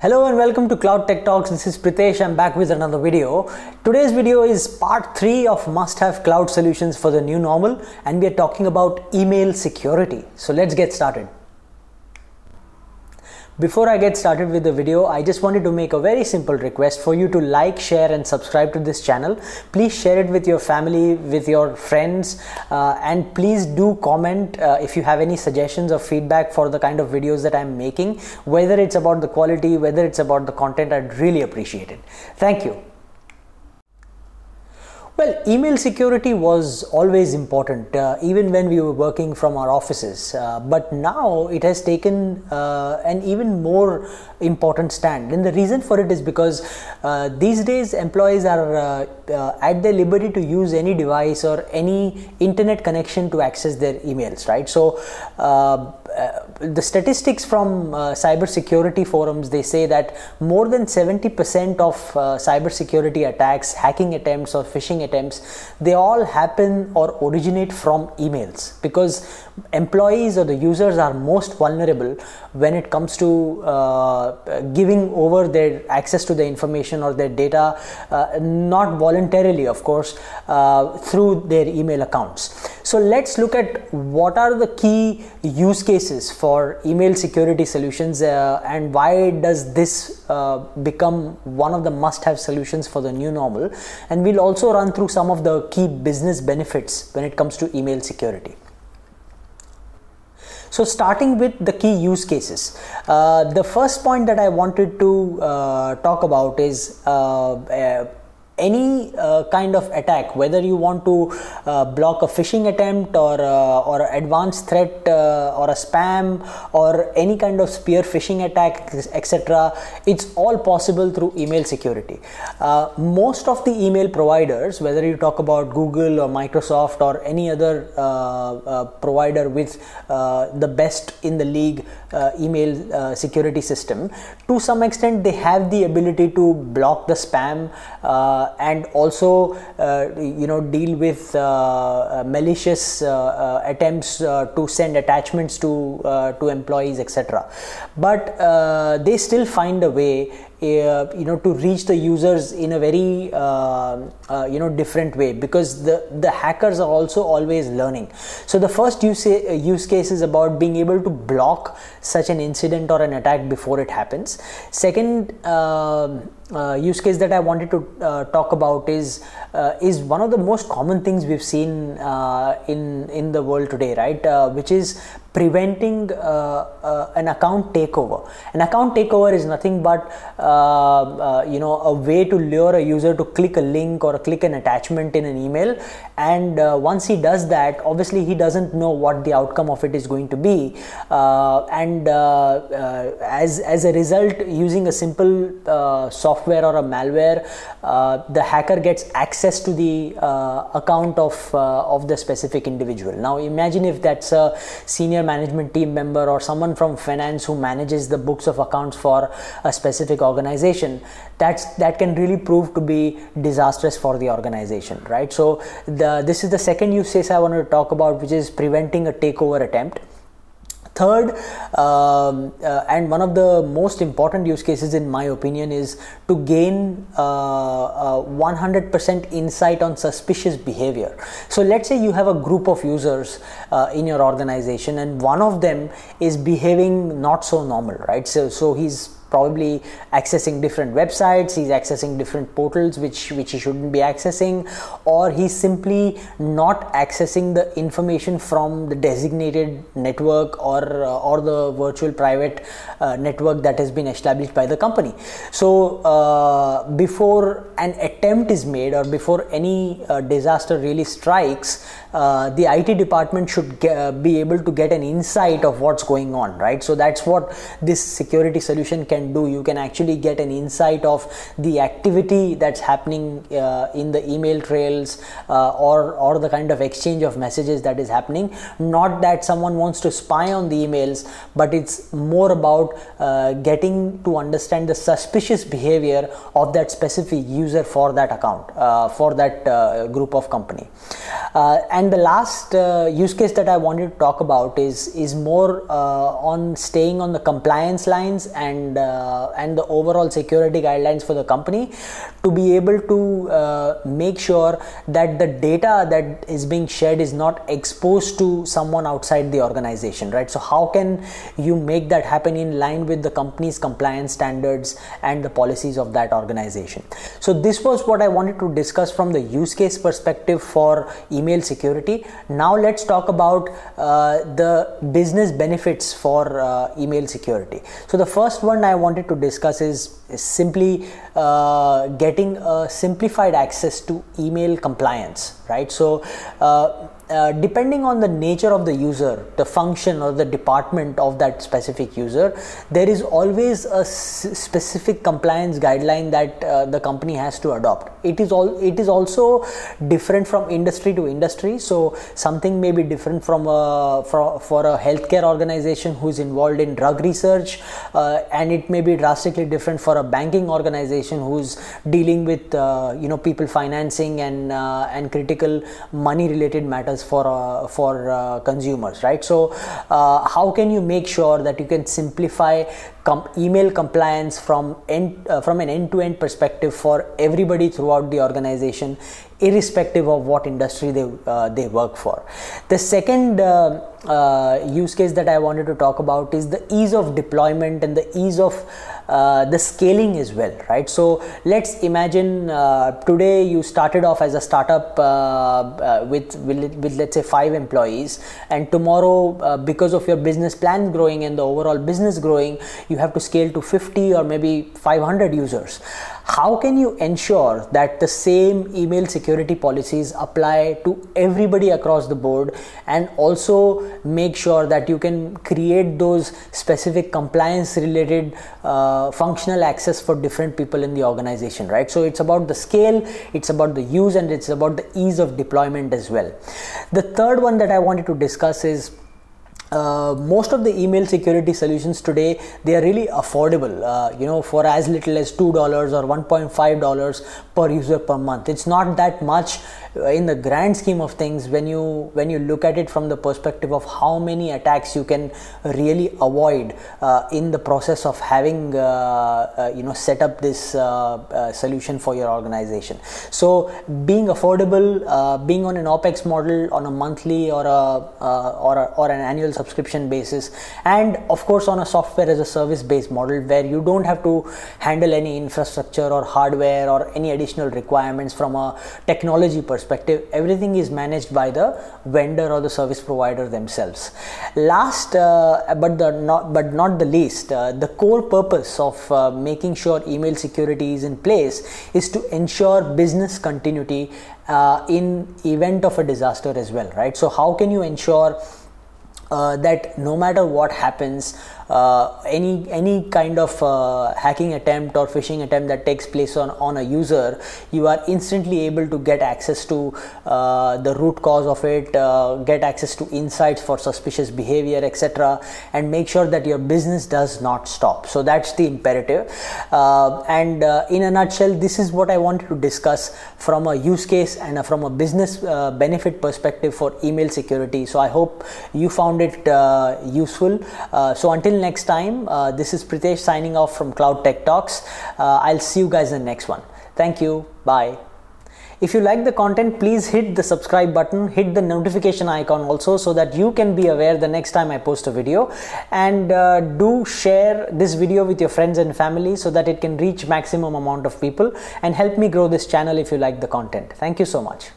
Hello and welcome to Cloud Tech Talks. This is Pritesh. I'm back with another video. Today's video is part 3 of must-have cloud solutions for the new normal, and we are talking about email security. So let's get started. Before I get started with the video, I just wanted to make a very simple request for you to like, share and subscribe to this channel. Please share it with your family, with your friends, and please do comment if you have any suggestions or feedback for the kind of videos that I'm making, whether it's about the quality, whether it's about the content. I'd really appreciate it. Thank you. Well, email security was always important, even when we were working from our offices. But now it has taken an even more important stand. And the reason for it is because these days employees are at their liberty to use any device or any internet connection to access their emails, right? So the statistics from cybersecurity forums, they say that more than 70% of cybersecurity attacks, hacking attempts or phishing attempts, they all happen or originate from emails, because employees or the users are most vulnerable when it comes to giving over their access to the information or their data, not voluntarily, of course, through their email accounts. So let's look at what are the key use cases for email security solutions and why does this become one of the must-have solutions for the new normal. And we'll also run through some of the key business benefits when it comes to email security. So starting with the key use cases, the first point that I wanted to talk about is any kind of attack, whether you want to block a phishing attempt or advanced threat or a spam or any kind of spear phishing attack, etc. It's all possible through email security. Most of the email providers, whether you talk about Google or Microsoft or any other provider with the best in the league email security system, to some extent they have the ability to block the spam and also deal with malicious attempts to send attachments to employees, etc. But they still find a way to reach the users in a very different way, because the hackers are also always learning. So the first use case is about being able to block such an incident or an attack before it happens. Second use case that I wanted to talk about is one of the most common things we've seen in the world today, right? Which is preventing an account takeover. An account takeover is nothing but a way to lure a user to click a link or click an attachment in an email, and once he does that, obviously he doesn't know what the outcome of it is going to be, and as a result, using a simple software or a malware, the hacker gets access to the account of the specific individual. Now imagine if that's a senior management team member or someone from finance who manages the books of accounts for a specific organization. That can really prove to be disastrous for the organization, right? So this is the second use case I wanted to talk about, which is preventing a takeover attempt. Third, and one of the most important use cases in my opinion, is to gain 100% insight on suspicious behavior. So let's say you have a group of users in your organization and one of them is behaving not so normal, right? So he's probably accessing different websites, he's accessing different portals which he shouldn't be accessing, or he's simply not accessing the information from the designated network or the virtual private network that has been established by the company. So before an attempt is made or before any disaster really strikes, the IT department should be able to get an insight of what's going on, right? So that's what this security solution can do. You can actually get an insight of the activity that's happening in the email trails or the kind of exchange of messages that is happening. Not that someone wants to spy on the emails, but it's more about getting to understand the suspicious behavior of that specific user for that account, for that group of company. And the last use case that I wanted to talk about is more on staying on the compliance lines and the overall security guidelines for the company, to be able to make sure that the data that is being shared is not exposed to someone outside the organization, right? So how can you make that happen in line with the company's compliance standards and the policies of that organization? So this was what I wanted to discuss from the use case perspective for email security. Now let's talk about the business benefits for email security. So the first one I wanted to discuss is simply getting a simplified access to email compliance, right? So depending on the nature of the user, the function or the department of that specific user, there is always a specific compliance guideline that the company has to adopt. It is also different from industry to industry. So something may be different for a healthcare organization who's involved in drug research, and it may be drastically different for a banking organization who's dealing with people financing and critical money related matters for consumers, right? So how can you make sure that you can simplify email compliance from an end-to-end perspective for everybody throughout the organization, irrespective of what industry they work for? The second use case that I wanted to talk about is the ease of deployment and the ease of the scaling as well, right? So let's imagine today you started off as a startup with let's say 5 employees, and tomorrow because of your business plan growing and the overall business growing, you have to scale to 50 or maybe 500 users. How can you ensure that the same email security policies apply to everybody across the board, and also make sure that you can create those specific compliance related functional access for different people in the organization, right? So it's about the scale, it's about the use, and it's about the ease of deployment as well. The third one that I wanted to discuss is most of the email security solutions today, they are really affordable, for as little as $2 or $1.5 per user per month. It's not that much in the grand scheme of things when you look at it from the perspective of how many attacks you can really avoid in the process of having set up this solution for your organization. So being affordable, being on an OPEX model on a monthly or an annual subscription basis, and of course on a software as a service based model where you don't have to handle any infrastructure or hardware or any additional requirements from a technology perspective. Everything is managed by the vendor or the service provider themselves. Last but not the least, the core purpose of making sure email security is in place is to ensure business continuity in event of a disaster as well, right? So how can you ensure that no matter what happens, any kind of hacking attempt or phishing attempt that takes place on a user, you are instantly able to get access to the root cause of it, get access to insights for suspicious behavior, etc., and make sure that your business does not stop. So that's the imperative, and in a nutshell, this is what I wanted to discuss from a use case and from a business benefit perspective for email security. So I hope you found it useful. So until next time, this is Pritesh signing off from Cloud Tech Talks. I'll see you guys in the next one. Thank you. Bye. If you like the content, please hit the subscribe button, hit the notification icon also, so that you can be aware the next time I post a video, and do share this video with your friends and family so that it can reach maximum amount of people and help me grow this channel if you like the content. Thank you so much.